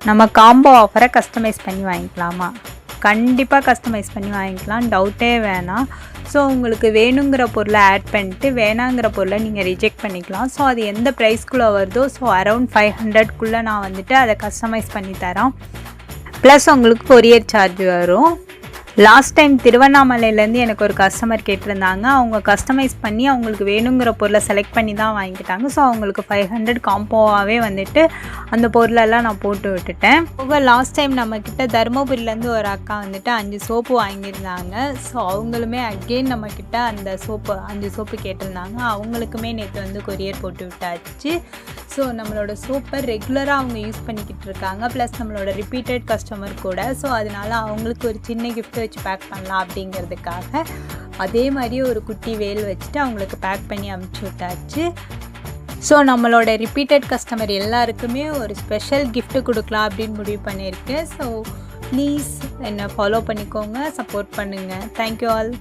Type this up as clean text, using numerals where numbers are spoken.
நம்ம காம்போ ஆஃபரை கஸ்டமைஸ் பண்ணி வாங்கிக்கலாமா? கண்டிப்பாக கஸ்டமைஸ் பண்ணி வாங்கிக்கலாம், டவுட்டே வேணாம். ஸோ உங்களுக்கு வேணுங்கிற பொருளை ஆட் பண்ணிட்டு வேணாங்கிற பொருளை நீங்கள் ரிஜெக்ட் பண்ணிக்கலாம். ஸோ அது எந்த ப்ரைஸ்க்குள்ளே வருதோ ஸோ அரௌண்ட் 500க்குள்ளே நான் வந்துட்டு அதை கஸ்டமைஸ் பண்ணி தரேன். ப்ளஸ் உங்களுக்கு கொரியர் சார்ஜ் வரும். லாஸ்ட் டைம் திருவண்ணாமலையிலேருந்து எனக்கு ஒரு கஸ்டமர் கேட்டிருந்தாங்க. அவங்க கஸ்டமைஸ் பண்ணி அவங்களுக்கு வேணுங்கிற பொருளை செலக்ட் பண்ணி தான் வாங்கிக்கிட்டாங்க. ஸோ அவங்களுக்கு 500 காம்போவாகவே வந்துட்டு அந்த பொருளெல்லாம் நான் போட்டு விட்டுட்டேன். லாஸ்ட் டைம் நம்மக்கிட்ட தருமபுரியிலேருந்து ஒரு அக்கா வந்துட்டு 5 சோப்பு வாங்கியிருந்தாங்க. ஸோ அவங்களுமே அகெயின் நம்மக்கிட்ட அந்த 5 சோப்பு கேட்டிருந்தாங்க. அவங்களுக்குமே நேற்று வந்து கொரியர் போட்டு விட்டாச்சு. ஸோ நம்மளோட சோப்பை ரெகுலராக அவங்க யூஸ் பண்ணிக்கிட்டு இருக்காங்க. ப்ளஸ் நம்மளோட ரிப்பீட்டட் கஸ்டமர் கூட. ஸோ அதனால் அவங்களுக்கு ஒரு சின்ன கிஃப்ட் வச்சு பேக் பண்ணலாம் அப்படிங்கிறதுக்காக அதே மாதிரி ஒரு குட்டி வேல் வச்சுட்டு அவங்களுக்கு பேக் பண்ணி அனுப்பிச்சி விட்டாச்சு. ஸோ நம்மளோட ரிப்பீட்டட் கஸ்டமர் எல்லாருக்குமே ஒரு ஸ்பெஷல் கிஃப்ட்டு கொடுக்கலாம் அப்படின்னு முடிவு பண்ணியிருக்கேன். ஸோ ப்ளீஸ் என்னை ஃபாலோ பண்ணிக்கோங்க, சப்போர்ட் பண்ணுங்கள். Thank you all.